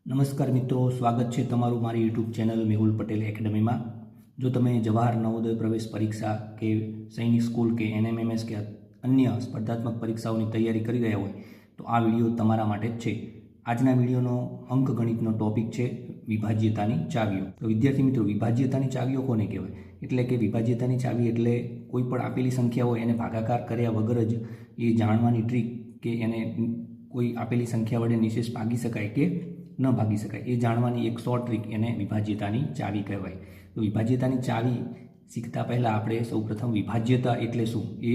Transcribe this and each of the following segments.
નમસ્કાર મિત્રો, સ્વાગત છે તમારું મારી યુટ્યુબ ચેનલ મેહુલ પટેલ એકેડમીમાં. જો તમે જવાહર નવોદય પ્રવેશ પરીક્ષા કે સૈનિક સ્કૂલ કે એનએમએમએસ કે અન્ય સ્પર્ધાત્મક પરીક્ષાઓની તૈયારી કરી રહ્યા હોય તો આ વિડીયો તમારા માટે જ છે. આજના વિડીયોનો અંકગણિતનો ટોપિક છે વિભાજ્યતાની ચાવીઓ. તો વિદ્યાર્થી મિત્રો, વિભાજ્યતાની ચાવીઓ કોને કહેવાય? એટલે કે વિભાજ્યતાની ચાવી એટલે કોઈ પણ આપેલી સંખ્યા હોય એને ભાગાકાર કર્યા વગર જ એ જાણવાની ટ્રીક કે એને કોઈ આપેલી સંખ્યા વડે નિશેષ ભાગી શકાય કે ન ભાગી શકાય એ જાણવાની એક શોર્ટ ટ્રીક એને વિભાજ્યતાની ચાવી કહેવાય. તો વિભાજ્યતાની ચાવી શીખતા પહેલાં આપણે સૌપ્રથમ વિભાજ્યતા એટલે શું એ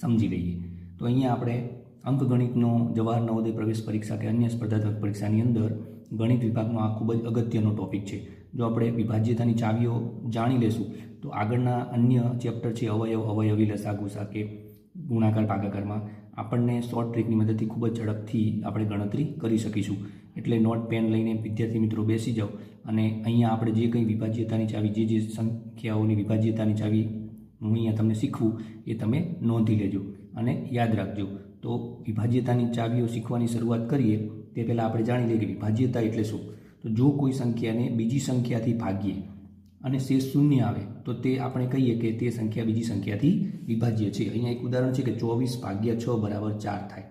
સમજી લઈએ. તો અહીંયા આપણે અંકગણિતનો જવાહર નવોદય પ્રવેશ પરીક્ષા કે અન્ય સ્પર્ધાત્મક પરીક્ષાની અંદર ગણિત વિભાગનો આ ખૂબ જ અગત્યનો ટોપિક છે. જો આપણે વિભાજ્યતાની ચાવીઓ જાણી લેશું તો આગળના અન્ય ચેપ્ટર છે અવયવી લસા ગુસા કે ગુણાકાર ભાગાકારમાં આપણને શોર્ટ ટ્રીકની મદદથી ખૂબ જ ઝડપથી આપણે ગણતરી કરી શકીશું. એટલે નોટ પેન લઈને વિદ્યાર્થી મિત્રો બેસી જાઓ અને અહીંયા આપણે જે કંઈ વિભાજ્યતાની ચાવી જે સંખ્યાઓની વિભાજ્યતાની ચાવી હું અહીંયા તમને શીખવું એ તમે નોંધી લેજો અને યાદ રાખજો. તો વિભાજ્યતાની ચાવીઓ શીખવાની શરૂઆત કરીએ તે પહેલાં આપણે જાણી લઈએ કે વિભાજ્યતા એટલે શું. તો જો કોઈ સંખ્યાને બીજી સંખ્યાથી ભાગીએ અને શેષ શૂન્ય આવે તો તે આપણે કહીએ કે તે સંખ્યા બીજી સંખ્યાથી વિભાજ્ય છે. અહીંયા એક ઉદાહરણ છે કે 24/6 = 4 થાય,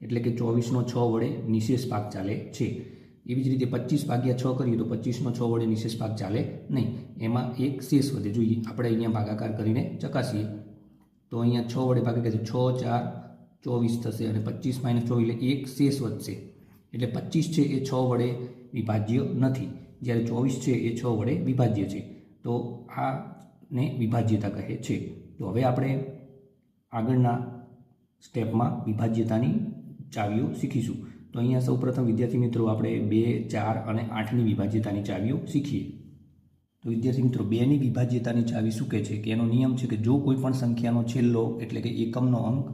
એટલે કે 24નો 6 વડે નિશેષ ભાગ ચાલે છે. એવી જ રીતે 25/6 કરીએ તો 25નો 6 વડે નિશેષ ભાગ ચાલે નહીં, એમાં એક શેષ વધે. જોઈએ આપણે અહીંયા ભાગાકાર કરીને ચકાસીએ તો અહીંયા 6 વડે ભાગાકાર છે, 6 × 4 = 24 થશે અને 25 - 24 એટલે એક શેષ વધશે. એટલે 25 છે એ 6 વડે વિભાજ્ય નથી, જ્યારે 24 છે એ 6 વડે વિભાજ્ય છે. તો આને વિભાજ્યતા કહે છે. તો હવે આપણે આગળના સ્ટેપમાં વિભાજ્યતાની ચાવીઓ શીખીશું. તો અહીંયા સૌપ્રથમ વિદ્યાર્થી મિત્રો આપણે 2, 4 અને 8ની વિભાજ્યતાની ચાવીઓ શીખીએ. તો વિદ્યાર્થી મિત્રો, 2ની વિભાજ્યતાની ચાવી શું કહે છે કે એનો નિયમ છે કે જો કોઈ પણ સંખ્યાનો છેલ્લો એટલે કે એકમનો અંક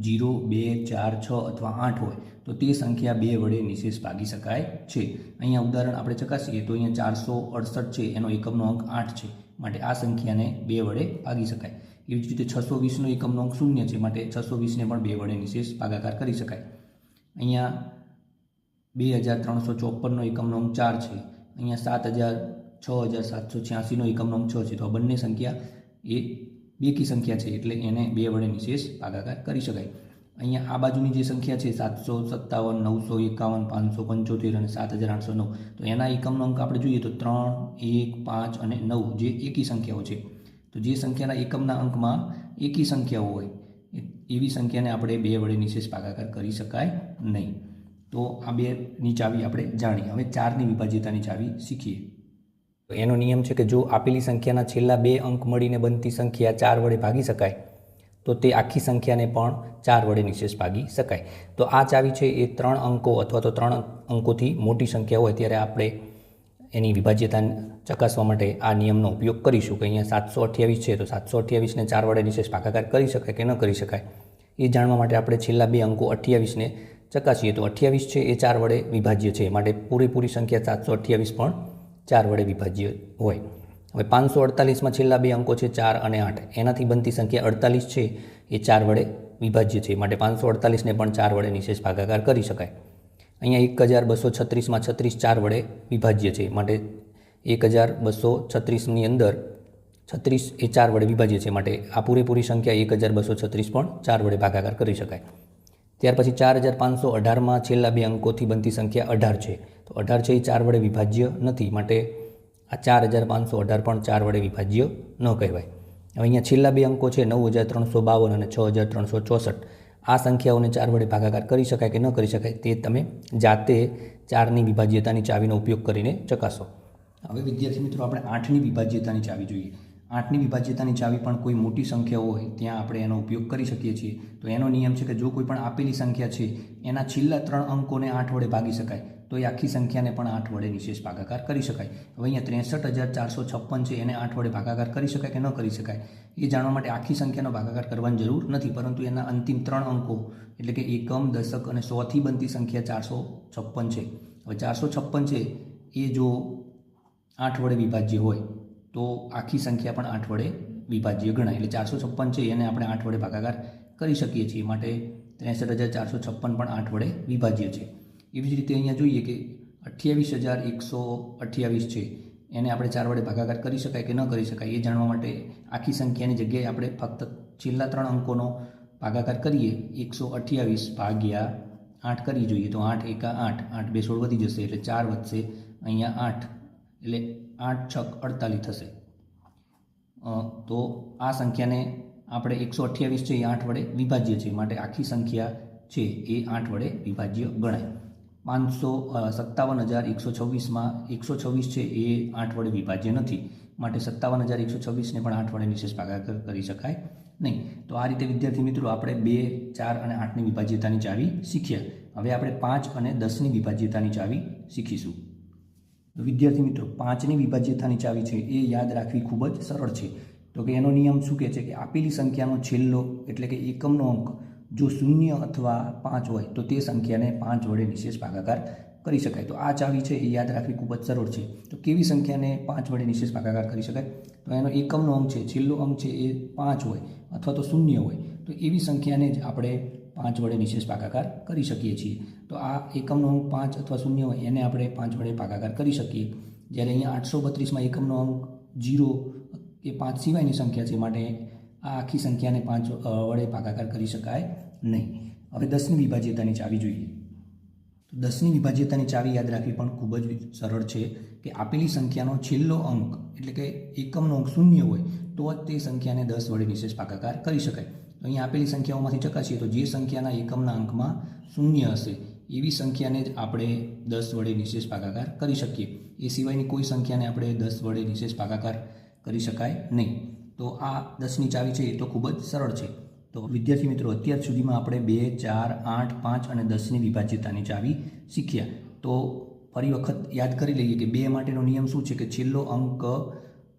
0, 2, 4, 6 અથવા 8 હોય તો તે સંખ્યા 2 વડે નિશેષ ભાગી શકાય છે. અહીંયા ઉદાહરણ આપણે ચકાસીએ તો અહીંયા 468 છે, એનો એકમનો અંક 8 છે, માટે આ સંખ્યાને 2 વડે ભાગી શકાય. એવી જ રીતે 620નો એકમનો અંક 0 છે, માટે 620ને પણ 2 વડે નિશેષ ભાગાકાર કરી શકાય. અહીંયા 2354નો એકમનો અંક 4 છે, અહીંયા 6786નો એકમનો અંક 6 છે. તો આ બંને સંખ્યા એ બેકી સંખ્યા છે, એટલે એને 2 વડે નિશેષ ભાગાકાર કરી શકાય. અહીંયા આ બાજુની જે સંખ્યા છે 757, 951, 575 અને 7809, તો એના એકમનો અંક આપણે જોઈએ તો 3, 1, 5 અને 9 જે એકી સંખ્યાઓ છે. તો જે સંખ્યાના એકમના અંકમાં એકી સંખ્યાઓ હોય એવી સંખ્યાને આપણે 2 વડે નિશેષ ભાગાકાર કરી શકાય નહીં. તો આ 2ની ચાવી આપણે જાણી. હવે 4ની વિભાજ્યતાની ચાવી શીખીએ. તો એનો નિયમ છે કે જો આપેલી સંખ્યાના છેલ્લા 2 અંક મળીને બનતી સંખ્યા 4 વડે ભાગી શકાય તો તે આખી સંખ્યાને પણ 4 વડે નિશેષ ભાગી શકાય. તો આ ચાવી છે એ 3 અંકો અથવા તો 3 અંકોથી મોટી સંખ્યા હોય ત્યારે આપણે એની વિભાજ્યતા ચકાસવા માટે આ નિયમનો ઉપયોગ કરીશું. કે અહીંયા 728 છે તો 728ને 4 વડે નિશેષ ભાગાકાર કરી શકાય કે ન કરી શકાય એ જાણવા માટે આપણે છેલ્લા 2 અંકો 28ને ચકાસીએ તો 28 છે એ 4 વડે વિભાજ્ય છે, માટે પૂરેપૂરી સંખ્યા 728 પણ 4 વડે વિભાજ્ય હોય. હવે 548માં છેલ્લા 2 અંકો છે 4 અને 8, એનાથી બનતી સંખ્યા 48 છે એ 4 વડે વિભાજ્ય છે, માટે 548ને પણ 4 વડે નિશેષ ભાગાકાર કરી શકાય. અહીંયા 1236માં 36 4 વડે વિભાજ્ય છે, માટે 1236ની અંદર 36 એ 4 વડે વિભાજ્ય છે, માટે આ પૂરેપૂરી સંખ્યા 1236 પણ 4 વડે ભાગાકાર કરી શકાય. ત્યાર પછી 4518માં છેલ્લા 2 અંકોથી બનતી સંખ્યા 18 છે, તો 18 છે એ 4 વડે વિભાજ્ય નથી, માટે આ 4518 પણ 4 વડે વિભાજ્ય ન કહેવાય. હવે અહીંયા છેલ્લા 2 અંકો છે 9352 અને 6364, આ સંખ્યાઓને 4 વડે ભાગાકાર કરી શકાય કે ન કરી શકાય તે તમે જાતે 4ની વિભાજ્યતાની ચાવીનો ઉપયોગ કરીને ચકાસો. હવે વિદ્યાર્થી મિત્રો, આપણે 8ની વિભાજ્યતાની ચાવી જોઈએ. 8ની વિભાજ્યતાની ચાવી પણ કોઈ મોટી સંખ્યાઓ હોય ત્યાં આપણે એનો ઉપયોગ કરી શકીએ છીએ. તો એનો નિયમ છે કે જો કોઈ પણ આપેલી સંખ્યા છે એના છેલ્લા 3 અંકોને 8 વડે ભાગી શકાય તો એ આખી સંખ્યાને પણ 8 વડે નિશેષ ભાગાકાર કરી શકાય. હવે અહીંયા 63456 છે, એને 8 વડે ભાગાકાર કરી શકાય કે ન કરી શકાય એ જાણવા માટે આખી સંખ્યાનો ભાગાકાર કરવાની જરૂર નથી, પરંતુ એના અંતિમ 3 અંકો એટલે કે એકમ, દશક અને 100થી બનતી સંખ્યા 456 છે. હવે 456 છે એ જો 8 વડે વિભાજ્ય હોય તો આખી સંખ્યા પણ 8 વડે વિભાજ્ય ગણાય. એટલે 456 છે એને આપણે 8 વડે ભાગાકાર કરી શકીએ છીએ, માટે 63456 પણ 8 વડે વિભાજ્ય છે. એવી જ રીતે અહીંયા જોઈએ કે 28,128 છે એને આપણે 4 વડે ભાગાકાર કરી શકાય કે ન કરી શકાય એ જાણવા માટે આખી સંખ્યાની જગ્યાએ આપણે ફક્ત છેલ્લા 3 અંકોનો ભાગાકાર કરીએ. 128 ભાગ્યા 8 કરી જોઈએ તો 8 એકા 8, 8 બે 16 વધી જશે એટલે 4 વધશે, અહીંયા 8 એટલે 8 છક 48 થશે. તો આ સંખ્યાને આપણે 128 છે એ 8 વડે વિભાજ્ય છે, માટે આખી સંખ્યા છે એ 8 વડે વિભાજ્ય ગણાય. 57,126માં 126 છે એ 8 વડે વિભાજ્ય નથી, માટે 57,126ને પણ 8 વડે નિશેષ ભાગાકાર કરી શકાય નહીં. તો આ રીતે વિદ્યાર્થી મિત્રો આપણે 2, 4 અને 8ની વિભાજ્યતાની ચાવી શીખ્યા. હવે આપણે 5 અને 10ની વિભાજ્યતાની ચાવી શીખીશું. વિદ્યાર્થી મિત્રો 5ની વિભાજ્યતાની ચાવી છે એ યાદ રાખવી ખૂબ જ સરળ છે. તો કે એનો નિયમ શું કહે છે કે આપેલી સંખ્યાનો છેલ્લો એટલે કે એકમનો અંક જો 0 અથવા 5 હોય તો તે સંખ્યાને 5 વડે નિશેષ ભાગાકાર કરી શકાય. તો આ ચાવી છે એ યાદ રાખવી ખૂબ જ સરળ છે. તો કેવી સંખ્યાને 5 વડે નિશેષ ભાગાકાર કરી શકાય? તો એનો એકમનો અંક છે, છેલ્લો અંક છે એ 5 હોય અથવા તો 0 હોય તો એવી સંખ્યાને જ આપણે 5 વડે નિશેષ ભાગાકાર કરી શકીએ છીએ. તો આ એકમનો અંક 5 અથવા 0 હોય એને આપણે 5 વડે ભાગાકાર કરી શકીએ. જ્યારે અહીંયા 832માં એકમનો અંક 0 કે 5 સિવાયની સંખ્યા છે, માટે આ આખી સંખ્યાને 5 વડે ભાગાકાર કરી શકાય નહીં. હવે 10ની વિભાજ્યતાની ચાવી જોઈએ. તો 10ની વિભાજ્યતાની ચાવી યાદ રાખવી પણ ખૂબ જ સરળ છે કે આપેલી સંખ્યાનો છેલ્લો અંક એટલે કે એકમનો અંક 0 હોય તો જ તે સંખ્યાને 10 વડે નિશેષ ભાગાકાર કરી શકાય. તો અહીંયા આપેલી સંખ્યાઓમાંથી ચકાસીએ તો જે સંખ્યાના એકમના અંકમાં 0 હશે એવી સંખ્યાને જ આપણે 10 વડે નિશેષ ભાગાકાર કરી શકીએ. એ સિવાયની કોઈ સંખ્યાને આપણે 10 વડે નિશેષ ભાગાકાર કરી શકાય નહીં. તો આ 10ની ચાવી છે એ તો ખૂબ જ સરળ છે. તો વિદ્યાર્થી મિત્રો અત્યાર સુધીમાં આપણે 2, 4, 8, 5 અને 10ની વિભાજ્યતાની ચાવી શીખ્યા. તો ફરી વખત યાદ કરી લઈએ કે 2 માટેનો નિયમ શું છે કે છેલ્લો અંક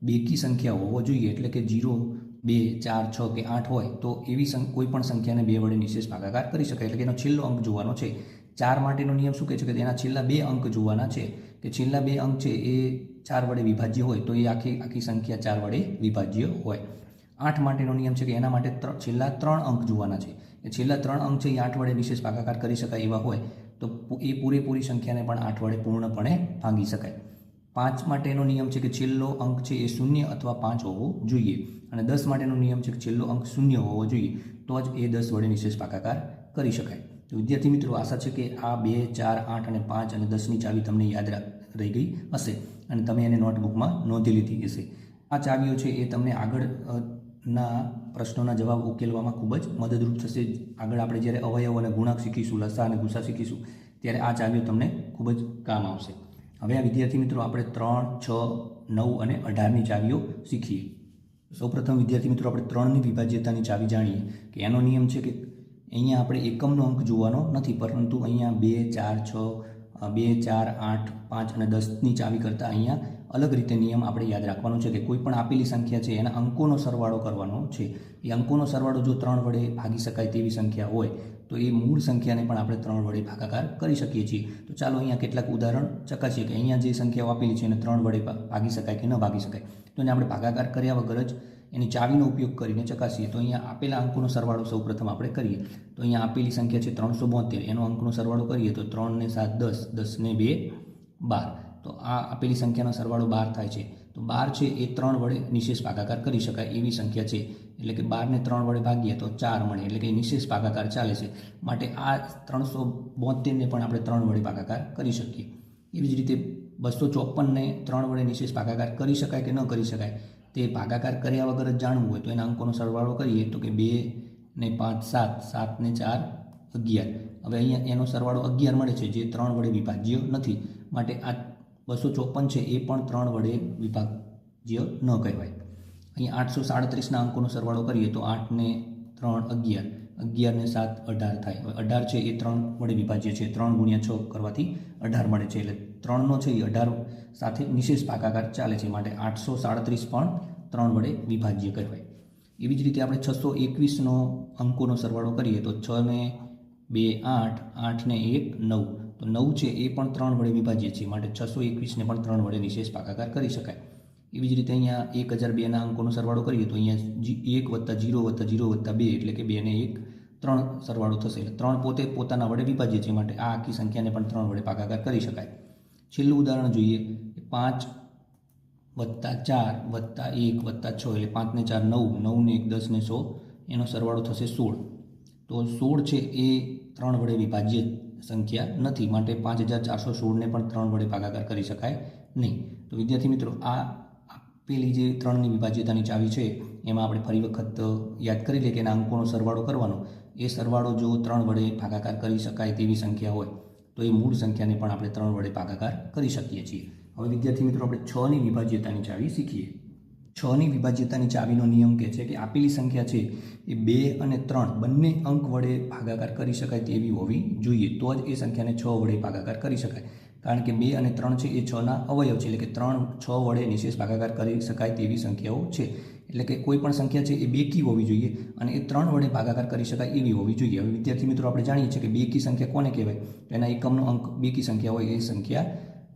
બેકી સંખ્યા હોવો જોઈએ, એટલે કે 0, 2, 4, 6 કે 8 હોય તો એવી કોઈ પણ સંખ્યાને 2 વડે નિશેષ ભાગાકાર કરી શકાય, એટલે કે એનો છેલ્લો અંક જોવાનો છે. 4 માટેનો નિયમ શું કહે છે કે તેના છેલ્લા 2 અંક જોવાના છે, કે છેલ્લા 2 અંક છે એ 4 વડે વિભાજ્ય હોય તો એ આખી સંખ્યા 4 વડે વિભાજ્ય હોય. 8 માટેનો નિયમ છે કે એના માટે છેલ્લા 3 અંક જોવાના છે, કે છેલ્લા 3 અંક છે એ 8 વડે નિશેષ ભાગાકાર કરી શકાય એવા હોય તો એ પૂરેપૂરી સંખ્યાને પણ 8 વડે પૂર્ણપણે ભાગી શકાય. 5 માટેનો નિયમ છે કે છેલ્લો અંક છે એ 0 અથવા 5 હોવો જોઈએ, અને 10 માટેનો નિયમ છે કે છેલ્લો અંક 0 હોવો જોઈએ તો જ એ 10 વડે નિશેષ ભાગાકાર કરી શકાય. તો વિદ્યાર્થી મિત્રો આશા છે કે આ 2, 4, 8 અને 5 અને 10ની ચાવી તમને યાદ રહી ગઈ હશે અને તમે એને નોટબુકમાં નોંધી લીધી હશે. આ ચાવીઓ છે એ તમને આગળના પ્રશ્નોના જવાબ ઉકેલવામાં ખૂબ જ મદદરૂપ થશે. આગળ આપણે જ્યારે અવયવ અને ગુણાંક શીખીશું, લસા અને ગુસા શીખીશું ત્યારે આ ચાવીઓ તમને ખૂબ જ કામ આવશે. હવે આ વિદ્યાર્થી મિત્રો આપણે 3, 6, 9 અને 18ની ચાવીઓ શીખીએ. સૌપ્રથમ વિદ્યાર્થી મિત્રો આપણે 3ની વિભાજ્યતાની ચાવી જાણીએ કે એનો નિયમ છે કે અહીંયા આપણે એકમનો અંક જોવાનો નથી, પરંતુ અહીંયા 2, 4, 8, 5 અને 10ની ચાવી કરતાં અહીંયા અલગ રીતે નિયમ આપણે યાદ રાખવાનો છે કે કોઈ પણ આપેલી સંખ્યા છે એના અંકોનો સરવાળો કરવાનો છે. એ અંકોનો સરવાળો જો 3 વડે ભાગી શકાય તેવી સંખ્યા હોય તો એ મૂળ સંખ્યાને પણ આપણે 3 વડે ભાગાકાર કરી શકીએ છીએ. તો ચાલો અહીંયા કેટલાક ઉદાહરણ ચકાસીએ કે અહીંયા જે સંખ્યાઓ આપેલી છે એને 3 વડે ભાગી શકાય કે ન ભાગી શકાય. તો એને આપણે ભાગાકાર કર્યા વગર જ એની ચાવીનો ઉપયોગ કરીને ચકાસીએ. તો અહીંયા આપેલા અંકોનો સરવાળો સૌપ્રથમ આપણે કરીએ. તો અહીંયા આપેલી સંખ્યા છે 372, એનો અંકનો સરવાળો કરીએ તો 3 ને 7 10, 10 ને 2 12. તો આ આપેલી સંખ્યાનો સરવાળો 12 થાય છે. તો 12 છે એ 3 વડે નિશેષ ભાગાકાર કરી શકાય એવી સંખ્યા છે, એટલે કે 12 ને 3 વડે ભાગીએ તો 4 મળે, એટલે કે નિશેષ ભાગાકાર ચાલે છે. માટે આ 372ને પણ આપણે 3 વડે ભાગાકાર કરી શકીએ. એવી જ રીતે 254ને 3 વડે નિશેષ ભાગાકાર કરી શકાય કે ન કરી શકાય તે ભાગાકાર કર્યા વગર જ જાણવું હોય તો એના અંકોનો સરવાળો કરીએ તો કે 2 ને 5 7, 7 ને 4 11. હવે અહીંયા એનો સરવાળો 11 મળે છે જે 3 વડે વિભાજ્ય નથી, માટે આ 254 છે એ પણ 3 વડે વિભાજ્ય ન કહેવાય. અહીંયા 837ના અંકોનો સરવાળો કરીએ તો 8 ને 3 11, 11 ને 7 18 થાય. હવે 18 છે એ 3 વડે વિભાજ્ય છે, 3 ગુણ્યા 6 કરવાથી 18 મળે છે, એટલે 3નો છે એ 18 સાથે નિશેષ ભાગાકાર ચાલે છે, માટે 837 પણ 3 વડે વિભાજ્ય કહેવાય. એવી જ રીતે આપણે 621નો અંકોનો સરવાળો કરીએ તો 6 ને 2 8, 8 ને 1 9. તો 9 છે એ પણ 3 વડે વિભાજ્ય છે, માટે 621ને પણ 3 વડે નિશેષ ભાગાકાર કરી શકાય. એવી જ રીતે અહીંયા 1002ના અંકોનો સરવાળો કરીએ તો અહીંયા 1 + 0 + 0 + 2 એટલે કે 2 ને 1 3 સરવાળો થશે, એટલે 3 પોતે પોતાના વડે વિભાજ્ય છે, માટે આ આખી સંખ્યાને પણ 3 વડે ભાગાકાર કરી શકાય. છેલ્લું ઉદાહરણ જોઈએ. 5 + 4 + 1 + 6 એટલે 5 ને 4 9, 9 ને 1 10 ને 100, એનો સરવાળો થશે 16. તો 16 છે એ 3 વડે વિભાજ્ય સંખ્યા નથી, માટે 5416ને પણ 3 વડે ભાગાકાર કરી શકાય નહીં. તો વિદ્યાર્થી મિત્રો, આ આપેલી જે 3ની વિભાજ્યતાની ચાવી છે એમાં આપણે ફરી વખત યાદ કરી લઈએ કે એના અંકોનો સરવાળો કરવાનો. એ સરવાળો જો 3 વડે ભાગાકાર કરી શકાય તેવી સંખ્યા હોય તો એ મૂળ સંખ્યાને પણ આપણે 3 વડે ભાગાકાર કરી શકીએ છીએ. હવે વિદ્યાર્થી મિત્રો, આપણે 6ની વિભાજ્યતાની ચાવી શીખીએ. 6ની વિભાજ્યતાની ચાવીનો નિયમ કહે છે કે આપેલી સંખ્યા છે એ 2 અને 3 બંને અંક વડે ભાગાકાર કરી શકાય તેવી હોવી જોઈએ, તો જ એ સંખ્યાને 6 વડે ભાગાકાર કરી શકાય. કારણ કે 2 અને 3 છે એ 6ના અવયવ છે, એટલે કે 3 6 વડે નિશેષ ભાગાકાર કરી શકાય તેવી સંખ્યાઓ છે. એટલે કે કોઈ પણ સંખ્યા છે એ બેકી હોવી જોઈએ અને એ 3 વડે ભાગાકાર કરી શકાય એવી હોવી જોઈએ. હવે વિદ્યાર્થી મિત્રો, આપણે જાણીએ છીએ કે બેકી સંખ્યા કોને કહેવાય? તો એના એકમનો અંક બેકી સંખ્યા હોય એ સંખ્યા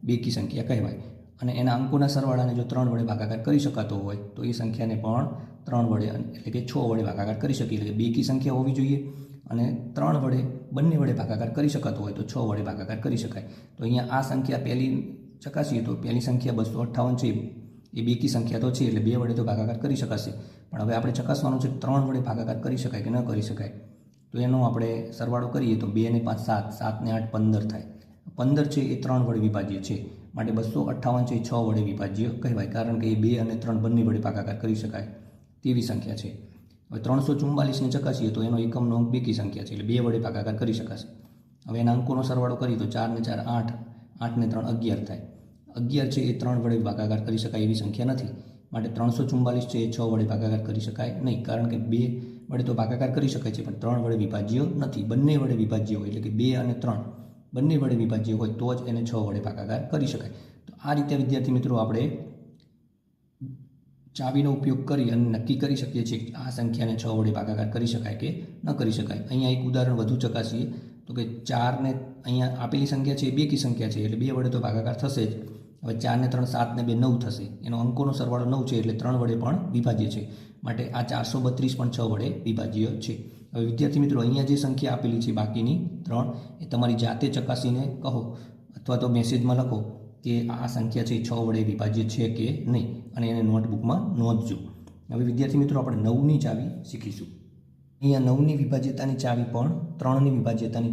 બેકી સંખ્યા કહેવાય. અને એના અંકોના સરવાળાને જો 3 વડે ભાગાકાર કરી શકાતો હોય તો એ સંખ્યાને પણ 3 વડે એટલે કે 6 વડે ભાગાકાર કરી શકીએ. એટલે કે બેકી સંખ્યા હોવી જોઈએ અને 3 વડે બંને વડે ભાગાકાર કરી શકાતો હોય તો 6 વડે ભાગાકાર કરી શકાય. તો અહીંયા આ સંખ્યા પહેલી ચકાસીએ તો પહેલી સંખ્યા 258 છે એ બેકી સંખ્યા તો છે, એટલે 2 વડે તો ભાગાકાર કરી શકાશે. પણ હવે આપણે ચકાસવાનું છે 3 વડે ભાગાકાર કરી શકાય કે ન કરી શકાય. તો એનો આપણે સરવાળો કરીએ તો 2 ને 5 7, 7 ને 8 15 થાય. 15 છે એ 3 વડે વિભાજ્ય છે, માટે 258 છે એ 6 વડે વિભાજ્ય કહેવાય, કારણ કે એ 2 અને 3 બંને વડે ભાગાકાર કરી શકાય તેવી સંખ્યા છે. હવે 344ને ચકાસીએ તો એનો એકમનો અંક બેકી સંખ્યા છે, એટલે 2 વડે ભાગાકાર કરી શકાશે. હવે એના અંકોનો સરવાળો કરીએ તો 4 ને 4 8, 8 ને 3 11 થાય. 11 છે એ 3 વડે ભાગાકાર કરી શકાય એવી સંખ્યા નથી, માટે 344 છે એ 6 વડે ભાગાકાર કરી શકાય નહીં, કારણ કે 2 વડે તો ભાગાકાર કરી શકાય છે પણ 3 વડે વિભાજ્ય નથી. બંને વડે વિભાજ્ય હોય, એટલે કે 2 અને 3 બંને વડે વિભાજ્ય હોય તો જ એને 6 વડે ભાગાકાર કરી શકાય. તો આ રીતે વિદ્યાર્થી મિત્રો આપણે ચાવીનો ઉપયોગ કરી અને નક્કી કરી શકીએ છીએ કે આ સંખ્યાને 6 વડે ભાગાકાર કરી શકાય કે ન કરી શકાય. અહીંયા એક ઉદાહરણ વધુ ચકાસીએ તો કે 4 ને અહીંયા આપેલી સંખ્યા છે એ બેકી સંખ્યા છે, એટલે 2 વડે તો ભાગાકાર થશે જ. હવે 4 ને 3 7 ને 2 9 થશે. એનો અંકોનો સરવાળો 9 છે, એટલે 3 વડે પણ વિભાજ્ય છે, માટે આ 432 પણ 6 વડે વિભાજ્ય છે. હવે વિદ્યાર્થી મિત્રો, અહીંયા જે સંખ્યા આપેલી છે બાકીની 3 એ તમારી જાતે ચકાસીને કહો અથવા તો મેસેજમાં લખો કે આ સંખ્યા છે 6 વડે વિભાજ્ય છે કે નહીં, અને એને નોટબુકમાં નોંધજો. હવે વિદ્યાર્થી મિત્રો, આપણે 9ની ચાવી શીખીશું. અહીંયા 9ની વિભાજ્યતાની ચાવી પણ 3ની વિભાજ્યતાની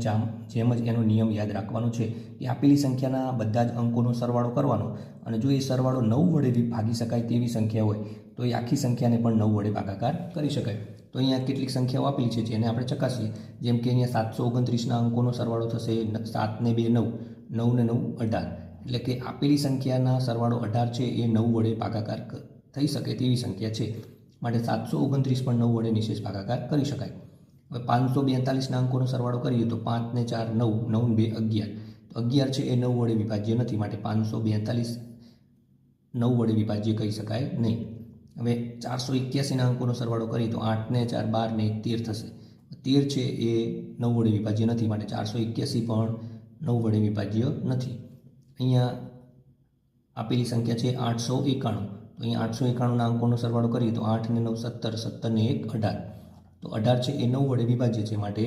જેમ જ એનો નિયમ યાદ રાખવાનો છે કે આપેલી સંખ્યાના બધા જ અંકોનો સરવાળો કરવાનો, અને જો એ સરવાળો 9 વડે ભાગી શકાય તેવી સંખ્યા હોય તો એ આખી સંખ્યાને પણ 9 વડે ભાગાકાર કરી શકાય. તો અહીંયા કેટલીક સંખ્યાઓ આપેલી છે જેને આપણે ચકાસીએ. જેમ કે અહીંયા 729ના અંકોનો સરવાળો થશે 7 ને 2 9, 9 ને 9 18, એટલે કે આપેલી સંખ્યાના સરવાળો 18 છે એ 9 વડે ભાગાકાર થઈ શકે તેવી સંખ્યા છે, માટે 729 પણ 9 વડે નિશેષ ભાગાકાર કરી શકાય. હવે 542ના અંકોનો સરવાળો કરીએ તો 5 ને 4 9, 9 ને 2 11, તો 11 છે એ 9 વડે વિભાજ્ય નથી, માટે 542 9 વડે વિભાજ્ય કહી શકાય નહીં. હવે 481ના અંકોનો સરવાળો કરીએ તો 8 ને 4 12 ને 1 13 થશે. 13 છે એ 9 વડે વિભાજ્ય નથી, માટે 481 પણ 9 વડે વિભાજ્ય નથી. અહીંયા આપેલી સંખ્યા છે 891, તો અહીંયા 891ના અંકોનો સરવાળો કરીએ તો 8 ને 9 17, 17 ને 1 18, તો 18 છે એ 9 વડે વિભાજ્ય છે, માટે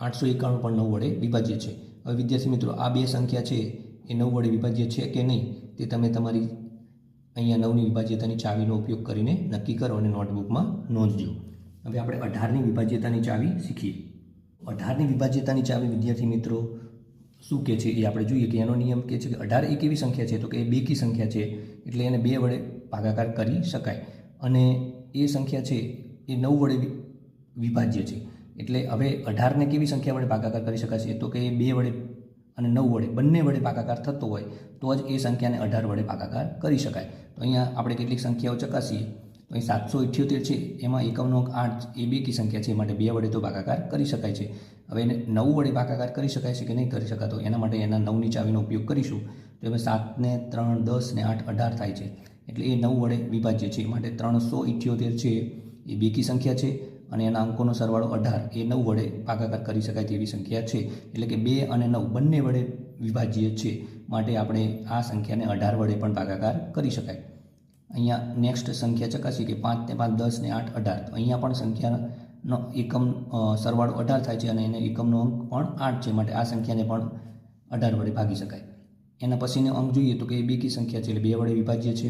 891 પણ 9 વડે વિભાજ્ય છે. હવે વિદ્યાર્થી મિત્રો, આ બે સંખ્યા છે એ 9 વડે વિભાજ્ય છે કે નહીં તે તમે તમારી અહીંયા 9ની વિભાજ્યતાની ચાવીનો ઉપયોગ કરીને નક્કી કરો અને નોટબુકમાં નોંધજો. હવે આપણે 18ની વિભાજ્યતાની ચાવી શીખીએ. 18ની વિભાજ્યતાની ચાવી વિદ્યાર્થી મિત્રો શું કહે છે એ આપણે જોઈએ કે એનો નિયમ કહે છે કે 18 એક એવી સંખ્યા છે તો કે એ બેકી સંખ્યા છે, એટલે એને 2 વડે ભાગાકાર કરી શકાય, અને એ સંખ્યા છે એ 9 વડે વિભાજ્ય છે. એટલે હવે 18ને કેવી સંખ્યા વડે ભાગાકાર કરી શકાશે તો કે એ 2 વડે અને 9 વડે બંને વડે ભાગાકાર થતો હોય તો જ એ સંખ્યાને 18 વડે ભાગાકાર કરી શકાય. તો અહીંયા આપણે કેટલીક સંખ્યાઓ ચકાસીએ તો અહીં 778 છે એમાં એકમનો અંક 8 એ બેકી સંખ્યા છે, માટે 2 વડે તો ભાગાકાર કરી શકાય છે. હવે એને 9 વડે ભાગાકાર કરી શકાય છે કે નહીં કરી શકાતો, એના માટે એના 9ની ચાવીનો ઉપયોગ કરીશું. તો હવે 7 ને 3 10 ને 8 18 થાય છે, એટલે એ 9 વડે વિભાજ્ય છે, માટે 378 છે એ બેકી સંખ્યા છે, અને એના અંકોનો સરવાળો 18 એ 9 વડે ભાગાકાર કરી શકાય તેવી સંખ્યા છે, એટલે કે 2 અને 9 બંને વડે વિભાજ્ય છે, માટે આપણે આ સંખ્યાને 18 વડે પણ ભાગાકાર કરી શકાય. અહીંયા નેક્સ્ટ સંખ્યા ચકાસી કે 5 ને 5 10 ને 8 18, તો અહીંયા પણ સંખ્યાનો એકમ સરવાળો 18 થાય છે અને એને એકમનો અંક પણ 8 છે, માટે આ સંખ્યાને પણ 18 વડે ભાગી શકાય. એના પછીનો અંક જોઈએ તો કે એ બેકી સંખ્યા છે એટલે 2 વડે વિભાજ્ય છે,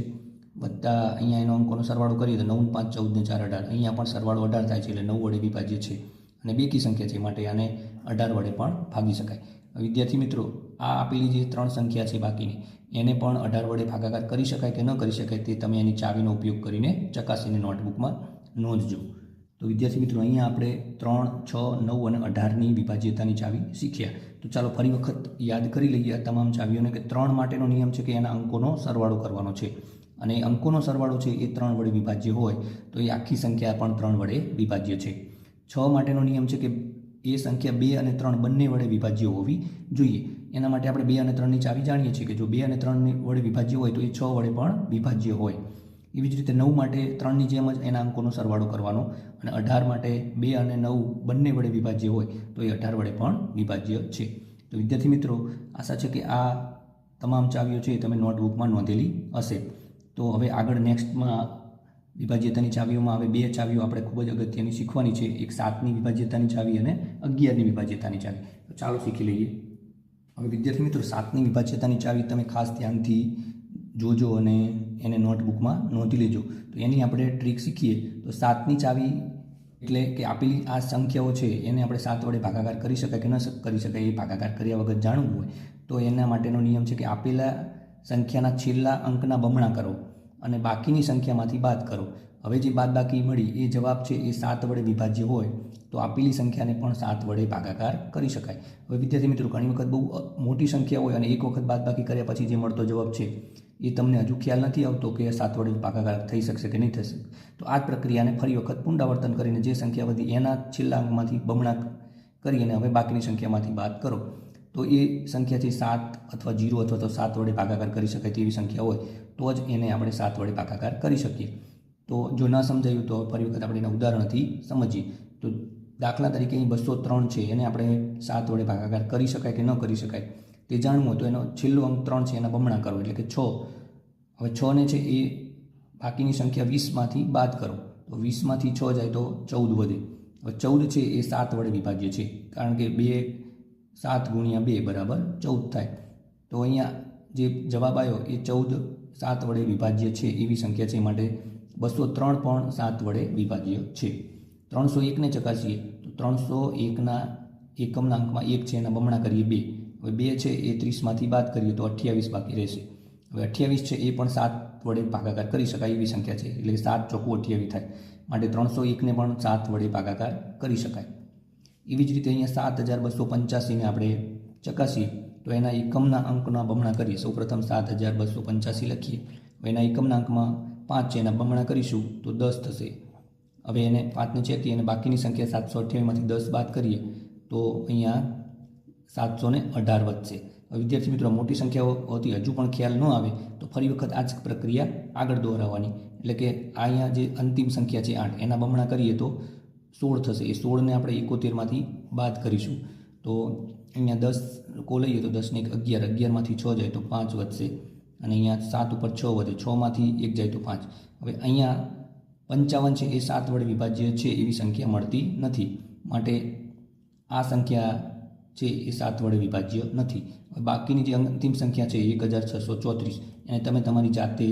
વત્તા અહીંયા એનો અંકોનો સરવાળો કરીએ તો 9 5 14 ને 4 18, અહીંયા પણ સરવાળો 18 થાય છે એટલે 9 વડે વિભાજ્ય છે અને બેકી સંખ્યા છે માટે આને 18 વડે પણ ભાગી શકાય. વિદ્યાર્થી મિત્રો, આ આપેલી જે 3 સંખ્યા છે બાકીની એને પણ 18 વડે ભાગાકાર કરી શકાય કે ન કરી શકાય તે તમે એની ચાવીનો ઉપયોગ કરીને ચકાસીને નોટબુકમાં નોંધજો. તો વિદ્યાર્થી મિત્રો, અહીંયા આપણે 3, 6, 9 અને 18ની વિભાજ્યતાની ચાવી શીખ્યા. તો ચાલો ફરી વખત યાદ કરી લઈએ આ તમામ ચાવીઓને કે 3 માટેનો નિયમ છે કે એના અંકોનો સરવાળો કરવાનો છે અને અંકોનો સરવાળો છે એ 3 વડે વિભાજ્ય હોય તો એ આખી સંખ્યા પણ 3 વડે વિભાજ્ય છે. 6 માટેનો નિયમ છે કે એ સંખ્યા 2 અને 3 બંને વડે વિભાજ્ય હોવી જોઈએ. એના માટે આપણે 2 અને 3ની ચાવી જાણીએ છીએ કે જો 2 અને 3 વડે વિભાજ્ય હોય તો એ 6 વડે પણ વિભાજ્ય હોય. એવી જ રીતે 9 માટે 3ની જેમ જ એના અંકોનો સરવાળો કરવાનો અને 18 માટે 2 અને 9 બંને વડે વિભાજ્ય હોય તો એ 18 વડે પણ વિભાજ્ય છે. તો વિદ્યાર્થી મિત્રો, આશા છે કે આ તમામ ચાવીઓ છે એ તમે નોટબુકમાં નોંધેલી હશે. તો હવે આગળ નેક્સ્ટમાં વિભાજ્યતાની ચાવીઓમાં હવે 2 ચાવીઓ આપણે ખૂબ જ અગત્યની શીખવાની છે, એક 7ની વિભાજ્યતાની ચાવી અને 11ની વિભાજ્યતાની ચાવી. તો ચાલો શીખી લઈએ. હવે વિદ્યાર્થી મિત્રો, 7ની વિભાજ્યતાની ચાવી તમે ખાસ ધ્યાનથી જોજો અને એને નોટબુકમાં નોંધી લેજો. તો એની આપણે ટ્રીક શીખીએ. તો 7ની ચાવી એટલે કે આપેલી આ સંખ્યાઓ છે એને આપણે 7 વડે ભાગાકાર કરી શકાય કે ન કરી શકાય એ ભાગાકાર કર્યા વગર જાણવું હોય તો એના માટેનો નિયમ છે કે આપેલા સંખ્યાના છેલ્લા અંકના બમણા કરો અને બાકીની સંખ્યામાંથી બાદ કરો. હવે જે બાદબાકી મળી એ જવાબ છે એ 7 વડે વિભાજ્ય હોય તો આપેલી સંખ્યાને પણ 7 વડે ભાગાકાર કરી શકાય. હવે વિદ્યાર્થી મિત્રો, ઘણી વખત બહુ મોટી સંખ્યા હોય અને એક વખત બાદબાકી કર્યા પછી જે મળતો જવાબ છે એ તમને હજુ ખ્યાલ નથી આવતો કે 7 વડે ભાગાકાર થઈ શકશે કે નહીં થશે. તો આ જ પ્રક્રિયાને ફરી વખત પુનરાવર્તન કરીને જે સંખ્યા વધી એના છેલ્લા અંકમાંથી બમણા કરી અને હવે બાકીની સંખ્યામાંથી બાદ કરો તો એ સંખ્યાથી 7 અથવા 0 અથવા તો 7 વડે ભાગાકાર કરી શકાય તેવી સંખ્યા હોય તો જ એને આપણે 7 વડે ભાગાકાર કરી શકીએ. તો જો ના સમજાયું તો ફરી વખત આપણે એના ઉદાહરણથી સમજીએ. તો દાખલા તરીકે અહીં 203 છે એને આપણે 7 વડે ભાગાકાર કરી શકાય કે ન કરી શકાય તે જાણવું હોય તો એનો છેલ્લો અંક 3 છે એના બમણા કરો એટલે કે 6. હવે 6 ને છે એ બાકીની સંખ્યા 20માંથી બાદ કરો તો 20માંથી 6 જાય તો 14 વધે. હવે 14 છે એ 7 વડે વિભાજ્ય છે કારણ કે 7 ગુણ્યા 2 બરાબર 14 થાય. તો અહીંયા જે જવાબ આવ્યો એ 14 7 વડે વિભાજ્ય છે એવી સંખ્યા છે માટે 203 પણ 7 વડે વિભાજ્ય છે. 301ને ચકાસીએ તો 301ના એકમના અંકમાં 1 છે એના બમણા કરીએ 2. હવે 2 છે એ 30માંથી બાદ કરીએ તો 28 બાકી રહેશે. હવે 28 છે એ પણ 7 વડે ભાગાકાર કરી શકાય એવી સંખ્યા છે એટલે કે 7 ચોખ્ખું 28 થાય માટે 301ને પણ 7 વડે ભાગાકાર કરી શકાય. એવી જ રીતે અહીંયા 7285ને આપણે ચકાસીએ તો એના એકમના અંકના બમણા કરીએ. સૌપ્રથમ 7285 લખીએ. હવે એના એકમના અંકમાં 5 છે એના બમણા કરીશું તો 10 થશે. હવે એને 5ને ચેકીએ અને બાકીની સંખ્યા 728માંથી 10 બાદ કરીએ તો અહીંયા 718 વધશે. વિદ્યાર્થી મિત્રો, મોટી સંખ્યાઓ હોતી હજુ પણ ખ્યાલ ન આવે તો ફરી વખત આ જ પ્રક્રિયા આગળ દોહરાવવાની. એટલે કે અહીંયા જે અંતિમ સંખ્યા છે 8 એના બમણા કરીએ તો 16 થશે. એ 16ને આપણે 71માંથી બાદ કરીશું તો અહીંયા 10 કો લઈએ તો 10 ને 11, 11માંથી 6 જાય તો 5 વધશે અને અહીંયા 7 ઉપર 6 વધે, 6માંથી 1 જાય તો 5. હવે અહીંયા 55 છે એ 7 વડે વિભાજ્ય છે એવી સંખ્યા મળતી નથી માટે આ સંખ્યા છે એ 7 વડે વિભાજ્ય નથી. બાકીની જે અંતિમ સંખ્યા છે 1634 એને તમે તમારી જાતે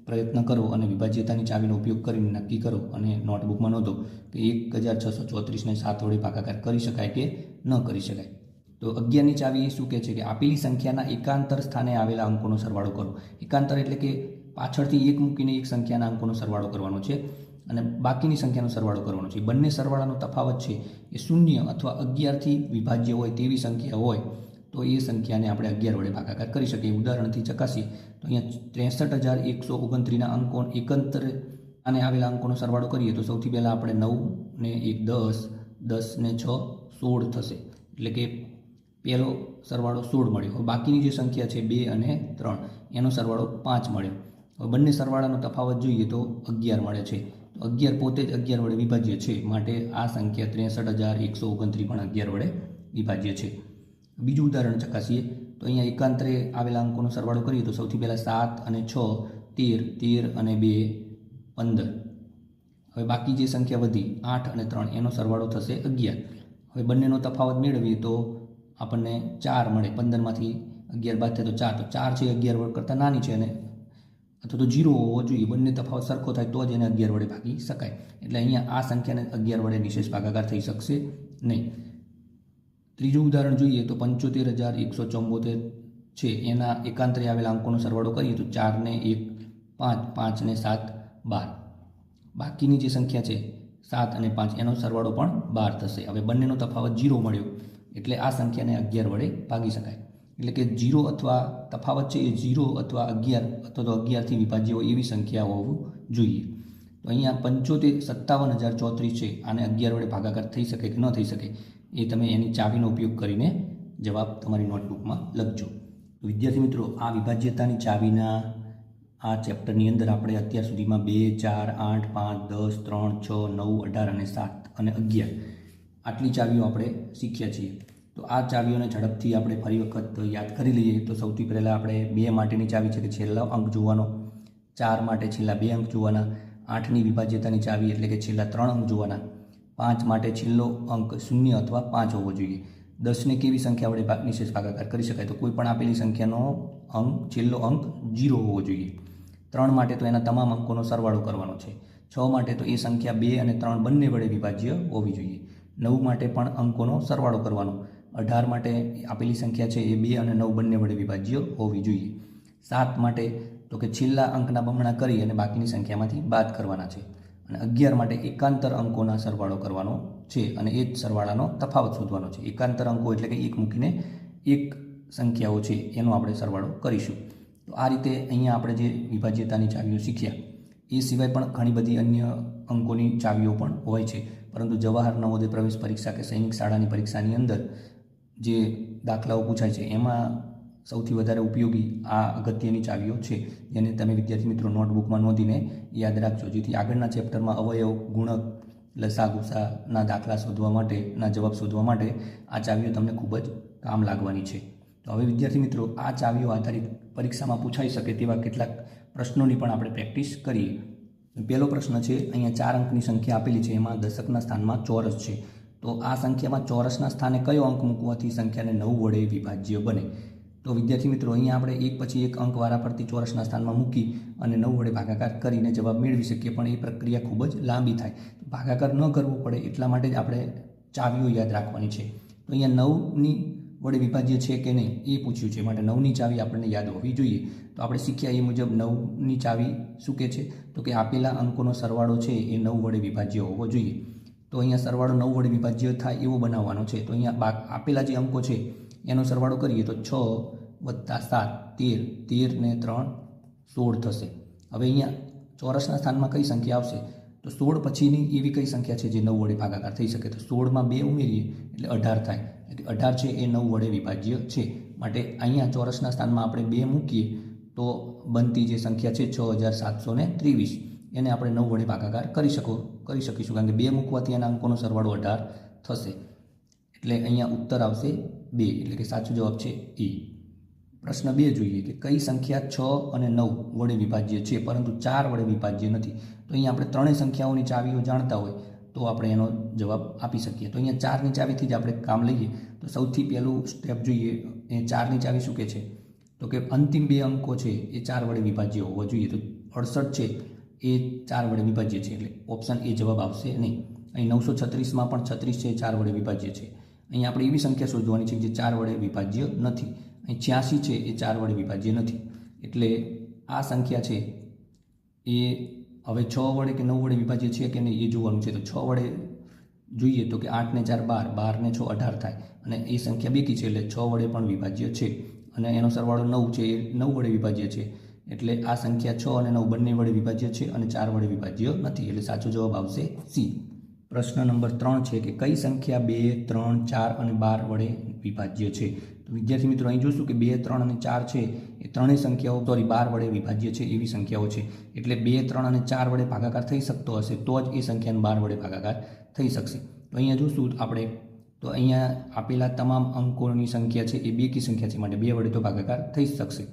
પ્રયત્ન કરો અને વિભાજ્યતાની ચાવીનો ઉપયોગ કરીને નક્કી કરો અને નોટબુકમાં નોંધો કે 1634ને 7 વડે ભાગાકાર કરી શકાય કે ન કરી શકાય. તો 11ની ચાવી શું કહે છે કે આપેલી સંખ્યાના એકાંતર સ્થાને આવેલા અંકોનો સરવાળો કરો. એકાંતર એટલે કે પાછળથી 1 મૂકીને એક સંખ્યાના અંકોનો સરવાળો કરવાનો છે અને બાકીની સંખ્યાનો સરવાળો કરવાનો છે. બંને સરવાળાનો તફાવત છે એ 0 અથવા 11થી વિભાજ્ય હોય તેવી સંખ્યા હોય તો એ સંખ્યાને આપણે 11 વડે ભાગાકાર કરી શકીએ. ઉદાહરણથી ચકાસીએ તો અહીંયા 63129ના અંકો એકાંતર અને આવેલા અંકોનો સરવાળો કરીએ તો સૌથી પહેલાં આપણે 9 ને 1 10, 10 ને 6 16 થશે એટલે કે પહેલો સરવાળો 16 મળ્યો. હવે બાકીની જે સંખ્યા છે 2 અને 3 એનો સરવાળો 5 મળ્યો. હવે બંને સરવાળાનો તફાવત જોઈએ તો 11 મળે છે. તો 11 પોતે જ 11 વડે વિભાજ્ય છે માટે આ સંખ્યા 63129 પણ 11 વડે વિભાજ્ય છે. બીજું ઉદાહરણ ચકાસીએ તો અહીંયા એકાંતરે આવેલા અંકોનો સરવાળો કરીએ તો સૌથી પહેલાં 7 અને 6 13, 13 અને 2 15. હવે બાકી જે સંખ્યા વધી 8 અને 3 એનો સરવાળો થશે 11. હવે બંનેનો તફાવત મેળવીએ તો આપણને 4 મળે. 15માંથી 11 બાદ થાય તો 4, તો 4 છે 11 કરતાં નાની છે અને અથવા તો 0 હોવો જોઈએ. બંને તફાવત સરખો થાય તો જ એને 11 વડે ભાગી શકાય. એટલે અહીંયા આ સંખ્યાને 11 વડે નિશેષ ભાગાકાર થઈ શકશે નહીં. ત્રીજું ઉદાહરણ જોઈએ તો 75,174 છે એના એકાંતરે આવેલા અંકોનો સરવાળો કરીએ તો 4 ને 1 5, 5 ને 7 12. બાકીની જે સંખ્યા છે 7 અને 5 એનો સરવાળો પણ 12 થશે. હવે બંનેનો તફાવત 0 મળ્યો એટલે આ સંખ્યાને 11 વડે ભાગી શકાય. એટલે કે 0 અથવા તફાવત છે એ 0 અથવા 11 અથવા તો 11થી વિભાજ્ય હોય એવી સંખ્યા હોવું જોઈએ. તો અહીંયા 57,034 છે આને 11 વડે ભાગાકાર થઈ શકે કે ન થઈ શકે એ તમે એની ચાવીનો ઉપયોગ કરીને જવાબ તમારી નોટબુકમાં લખજો. વિદ્યાર્થી મિત્રો, આ વિભાજ્યતાની ચાવીના આ ચેપ્ટરની અંદર આપણે અત્યાર સુધીમાં 2, 4, 8, 5, 10, 3, 6, 9, 18 અને 7 અને 11 આટલી ચાવીઓ આપણે શીખ્યા છીએ. તો આ ચાવીઓને ઝડપથી આપણે ફરી વખત યાદ કરી લઈએ. તો સૌથી પહેલાં આપણે 2 માટેની ચાવી છે કે છેલ્લા અંક જોવાનો, 4 માટે છેલ્લા 2 અંક જોવાના, 8ની વિભાજ્યતાની ચાવી એટલે કે છેલ્લા 3 અંક જોવાના, 5 માટે છેલ્લો અંક 0 અથવા 5 હોવો જોઈએ. 10ને કેવી સંખ્યા વડે નિશેષ ભાગાકાર કરી શકાય? તો કોઈ પણ આપેલી સંખ્યાનો છેલ્લો અંક 0 હોવો જોઈએ. 3 માટે તો એના તમામ અંકોનો સરવાળો કરવાનો છે. 6 માટે તો એ સંખ્યા 2 અને 3 બંને વડે વિભાજ્ય હોવી જોઈએ. 9 માટે પણ અંકોનો સરવાળો કરવાનો. 18 માટે આપેલી સંખ્યા છે એ 2 અને 9 બંને વડે વિભાજ્ય હોવી જોઈએ. 7 માટે તો કે છેલ્લા અંકના બમણા કરી અને બાકીની સંખ્યામાંથી બાદ કરવાના છે. અને 11 માટે એકાંતર અંકોના સરવાળો કરવાનો છે અને એ જ સરવાળાનો તફાવત શોધવાનો છે. એકાંતર અંકો એટલે કે એક મૂકીને એક સંખ્યાઓ છે એનો આપણે સરવાળો કરીશું. તો આ રીતે અહીંયા આપણે જે વિભાજ્યતાની ચાવીઓ શીખ્યા એ સિવાય પણ ઘણી બધી અન્ય અંકોની ચાવીઓ પણ હોય છે. પરંતુ જવાહર નવોદય પ્રવેશ પરીક્ષા કે સૈનિક શાળાની પરીક્ષાની અંદર જે દાખલાઓ પૂછાય છે એમાં સૌથી વધારે ઉપયોગી આ અગત્યની ચાવીઓ છે, જેને તમે વિદ્યાર્થી મિત્રો નોટબુકમાં નોંધીને યાદ રાખજો, જેથી આગળના ચેપ્ટરમાં અવયવ, ગુણક, લસા ગુસાના દાખલા શોધવા માટેના જવાબ શોધવા માટે આ ચાવીઓ તમને ખૂબ જ કામ લાગવાની છે. તો હવે વિદ્યાર્થી મિત્રો, આ ચાવીઓ આધારિત પરીક્ષામાં પૂછાઈ શકે તેવા કેટલાક પ્રશ્નોની પણ આપણે પ્રેક્ટિસ કરીએ. પહેલો પ્રશ્ન છે, અહીંયા 4 અંકની સંખ્યા આપેલી છે, એમાં દશકના સ્થાનમાં ચોરસ છે. તો આ સંખ્યામાં ચોરસના સ્થાને કયો અંક મૂકવાથી સંખ્યાને 9 વડે વિભાજ્ય બને? તો વિદ્યાર્થી મિત્રો, અહીંયા આપણે એક પછી એક અંક વારાફરતી ચોરસના સ્થાનમાં મૂકી અને 9 વડે ભાગાકાર કરીને જવાબ મેળવી શકીએ, પણ એ પ્રક્રિયા ખૂબ જ લાંબી થાય. ભાગાકાર ન કરવો પડે એટલા માટે જ આપણે ચાવીઓ યાદ રાખવાની છે. તો અહીંયા 9ની વડે વિભાજ્ય છે કે નહીં એ પૂછ્યું છે, માટે 9ની ચાવી આપણને યાદ હોવી જોઈએ. તો આપણે શીખ્યા એ મુજબ 9ની ચાવી શું કહે છે? તો કે આપેલા અંકોનો સરવાળો છે એ 9 વડે વિભાજ્ય હોવો જોઈએ. તો અહીંયા સરવાળો 9 વડે વિભાજ્ય થાય એવો બનાવવાનો છે. તો અહીંયા આપેલા જે અંકો છે એનો સરવાળો કરીએ તો 6 + 7 13, 13 ને 3 16 થશે. હવે અહીંયા ચોરસના સ્થાનમાં કઈ સંખ્યા આવશે? તો 16 પછીની એવી કઈ સંખ્યા છે જે 9 વડે ભાગાકાર થઈ શકે? તો 16માં 2 ઉમેરીએ એટલે 18 થાય. એટલે 18 છે એ 9 વડે વિભાજ્ય છે. માટે અહીંયા ચોરસના સ્થાનમાં આપણે 2 મૂકીએ તો બનતી જે સંખ્યા છે 6723 એને આપણે 9 વડે ભાગાકાર કરી શકીશું, કારણ કે 2 મૂકવાથી એના અંકોનો સરવાળો 18 થશે. એટલે અહીંયા ઉત્તર આવશે 2, એટલે કે સાચો જવાબ છે એ. પ્રશ્ન 2 જોઈએ કે કઈ સંખ્યા 6 અને 9 વડે વિભાજ્ય છે પરંતુ 4 વડે વિભાજ્ય નથી? તો અહીંયા આપણે ત્રણેય સંખ્યાઓની ચાવીઓ જાણતા હોય તો આપણે એનો જવાબ આપી શકીએ. તો અહીંયા 4ની ચાવીથી જ આપણે કામ લઈએ. તો સૌથી પહેલું સ્ટેપ જોઈએ, એ 4ની ચાવી શું કહે છે? તો કે અંતિમ 2 અંકો છે એ 4 વડે વિભાજ્ય હોવો જોઈએ. તો 68 છે એ 4 વડે વિભાજ્ય છે, એટલે ઓપ્શન એ જવાબ આવશે નહીં. અહીં 936માં પણ 36 છે એ 4 વડે વિભાજ્ય છે. અહીં આપણે એવી સંખ્યા શોધવાની છે જે 4 વડે વિભાજ્ય નથી. અહીં 86 છે એ 4 વડે વિભાજ્ય નથી. એટલે આ સંખ્યા છે એ હવે 6 વડે કે 9 વડે વિભાજ્ય છે કે નહીં એ જોવાનું છે. તો 6 વડે જોઈએ તો કે 8 ને 4 12, 12 ને 6 18 થાય અને એ સંખ્યા બેકી છે એટલે 6 વડે પણ વિભાજ્ય છે. અને એનો સરવાળો 9 છે એ 9 વડે વિભાજ્ય છે. એટલે આ સંખ્યા 6 અને 9 બંને વડે વિભાજ્ય છે અને 4 વડે વિભાજ્ય નથી. એટલે સાચો જવાબ આવશે સી. પ્રશ્ન નંબર 3 છે કે કઈ સંખ્યા 2, 3, 4 અને 12 વડે વિભાજ્ય છે? તો વિદ્યાર્થી મિત્રો, અહીં જોશું કે 2, 3 અને 4 છે એ ત્રણેય સંખ્યાઓ 12 વડે વિભાજ્ય છે એવી સંખ્યાઓ છે. એટલે 2, 3 અને 4 વડે ભાગાકાર થઈ શકતો હશે તો જ એ સંખ્યાને 12 વડે ભાગાકાર થઈ શકશે. તો અહીંયા જોશું આપણે, તો અહીંયા આપેલા તમામ અંકોની સંખ્યા છે એ બેકી સંખ્યા છે, માટે 2 વડે તો ભાગાકાર થઈ શકશે.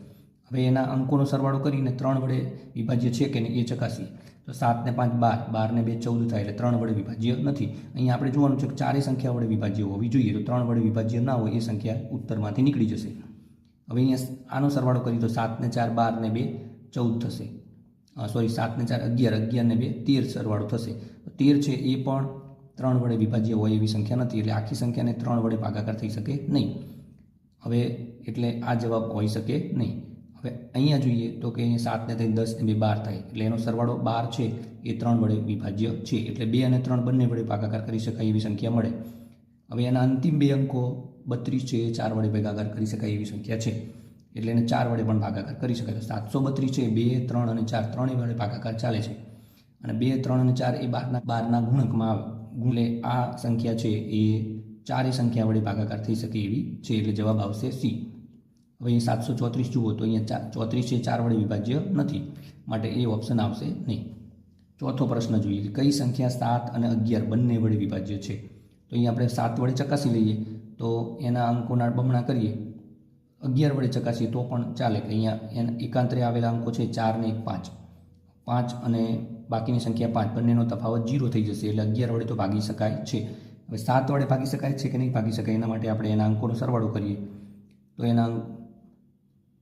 હવે એના અંકોનો સરવાળો કરીને 3 વડે વિભાજ્ય છે કે નહીં એ ચકાસીએ. તો 7 ને 5 12, 12 ને 2 14 થાય એટલે 3 વડે વિભાજ્ય નથી. અહીંયા આપણે જોવાનું છે કે 4 સંખ્યા વડે વિભાજ્ય હોવી જોઈએ. તો 3 વડે વિભાજ્ય ના હોય એ સંખ્યા ઉત્તરમાંથી નીકળી જશે. હવે અહીંયા આનો સરવાળો કરીએ તો 7 ને 4 12 ને 2 14 થશે. 7 ને 4 11, 11 ને 2 13 સરવાળો થશે. 13 છે એ પણ 3 વડે વિભાજ્ય હોય એવી સંખ્યા નથી, એટલે આખી સંખ્યાને 3 વડે ભાગાકાર થઈ શકે નહીં. હવે એટલે આ જવાબ હોઈ શકે નહીં. હવે અહીંયા જોઈએ તો કે 7 ને 3 10 ને 2 12 થાય, એટલે એનો સરવાળો 12 છે એ 3 વડે વિભાજ્ય છે, એટલે 2 અને 3 બંને વડે ભાગાકાર કરી શકાય એવી સંખ્યા મળે. હવે એના અંતિમ બે અંકો 32 છે એ 4 વડે ભાગાકાર કરી શકાય એવી સંખ્યા છે, એટલે એને 4 વડે પણ ભાગાકાર કરી શકાય. તો 732 છે 2, 3 અને 4 ત્રણેય વડે ભાગાકાર ચાલે છે, અને 2, 3 અને 4 એ 12ના ગુણકમાં આવે. એટલે આ સંખ્યા છે એ ચારેય સંખ્યા વડે ભાગાકાર થઈ શકે એવી છે, એટલે જવાબ આવશે સી. હવે અહીં 734 જુઓ તો અહીંયા 34 છે 4 વડે વિભાજ્ય નથી, માટે એ ઓપ્શન આવશે નહીં. ચોથો પ્રશ્ન જોઈએ, કઈ સંખ્યા 7 અને 11 બંને વડે વિભાજ્ય છે? તો અહીંયા આપણે 7 વડે ચકાસી લઈએ તો એના અંકોના બમણા કરીએ. 11 વડે ચકાસીએ તો પણ ચાલે, કે અહીંયા એના એકાંતરે આવેલા અંકો છે 4 ને 1 5, 5 અને બાકીની સંખ્યા 5 બંનેનો તફાવત 0 થઈ જશે, એટલે 11 વડે તો ભાગી શકાય છે. હવે 7 વડે ભાગી શકાય છે કે નહીં ભાગી શકાય, એના માટે આપણે એના અંકોનો સરવાળો કરીએ. તો એના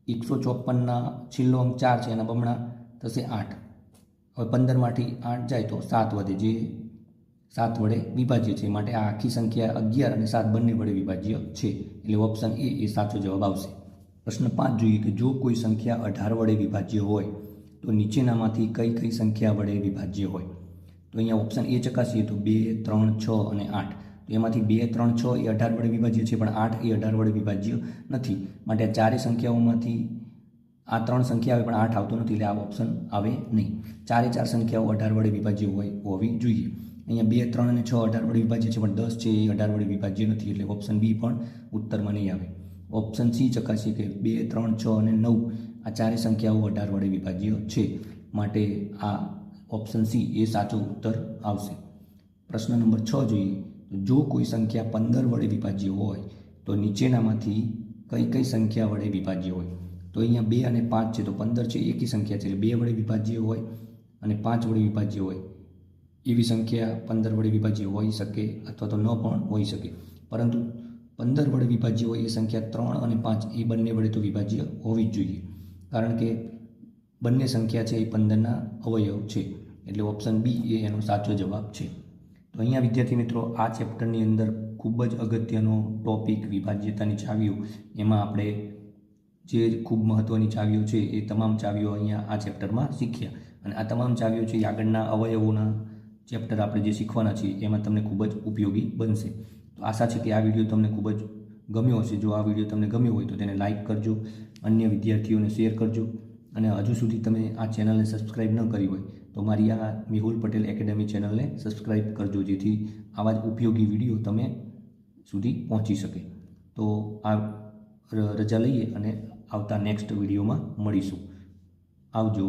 154ના છેલ્લો અંક 4 છે, એના બમણા થશે 8. હવે 15માંથી 8 જાય તો 7 વધે, જે 7 વડે વિભાજ્ય છે, માટે આ આખી સંખ્યા 11 અને 7 બંને વડે વિભાજ્ય છે, એટલે ઓપ્શન એ સાચો જવાબ આવશે. પ્રશ્ન 5 જોઈએ કે જો કોઈ સંખ્યા 18 વડે વિભાજ્ય હોય તો નીચેનામાંથી કઈ કઈ સંખ્યા વડે વિભાજ્ય હોય? તો અહીંયા ઓપ્શન એ ચકાસીએ તો 2, 3, 6 અને 8. તો એમાંથી 2, 3, 6 એ 18 વડે વિભાજ્ય છે, પણ 8 એ 18 વડે વિભાજ્ય નથી, માટે આ ચારેય સંખ્યાઓમાંથી આ 3 સંખ્યા આવે પણ 8 આવતો નથી, એટલે આ ઓપ્શન આવે નહીં. ચારે 4 સંખ્યાઓ 18 વડે વિભાજ્ય હોવી જોઈએ. અહીંયા 2, 3 અને 6 18 વડે વિભાજ્ય છે, પણ 10 છે એ 18 વડે વિભાજ્ય નથી, એટલે ઓપ્શન બી પણ ઉત્તરમાં નહીં આવે. ઓપ્શન સી ચકાસીએ કે 2, 3, 6 અને 9 આ ચારે સંખ્યાઓ 18 વડે વિભાજ્ય છે, માટે આ ઓપ્શન સી એ સાચો ઉત્તર આવશે. પ્રશ્ન નંબર 6 જોઈએ, જો કોઈ સંખ્યા 15 વડે વિભાજ્ય હોય તો નીચેનામાંથી કઈ કઈ સંખ્યા વડે વિભાજ્ય હોય? તો અહીંયા 2 અને 5 છે, તો 15 છે એકી સંખ્યા છે, એટલે 2 વડે વિભાજ્ય હોય અને 5 વડે વિભાજ્ય હોય એવી સંખ્યા 15 વડે વિભાજ્ય હોઈ શકે અથવા તો ન પણ હોઈ શકે. પરંતુ 15 વડે વિભાજ્ય હોય એ સંખ્યા 3 અને 5 એ બંને વડે તો વિભાજ્ય હોવી જ જોઈએ, કારણ કે બંને સંખ્યા છે એ 15ના અવયવ છે, એટલે ઓપ્શન બી એ એનો સાચો જવાબ છે. તો અહીંયા વિદ્યાર્થી મિત્રો આ ચેપ્ટરની અંદર ખૂબ જ અગત્યનો ટોપિક વિભાજ્યતાની ચાવીઓ, એમાં આપણે જે ખૂબ મહત્ત્વની ચાવીઓ છે એ તમામ ચાવીઓ અહીંયા આ ચેપ્ટરમાં શીખ્યા, અને આ તમામ ચાવીઓ છે એ આગળના અવયવોના ચેપ્ટર આપણે જે શીખવાના છીએ એમાં તમને ખૂબ જ ઉપયોગી બનશે. તો આશા છે કે આ વિડીયો તમને ખૂબ જ ગમ્યો હશે. જો આ વિડીયો તમને ગમ્યો હોય તો તેને લાઇક કરજો, અન્ય વિદ્યાર્થીઓને શેર કરજો, અને હજુ સુધી તમે આ ચેનલને સબસ્ક્રાઈબ ન કરી હોય તો મારી આ મેહુલ પટેલ એકેડમી ચેનલને સબસ્ક્રાઈબ કરજો, જેથી આવા જ ઉપયોગી વિડીયો તમે સુધી પહોંચી શકે. તો આ રજા લઈએ અને આવતા નેક્સ્ટ વિડીયોમાં મળીશું. આવજો.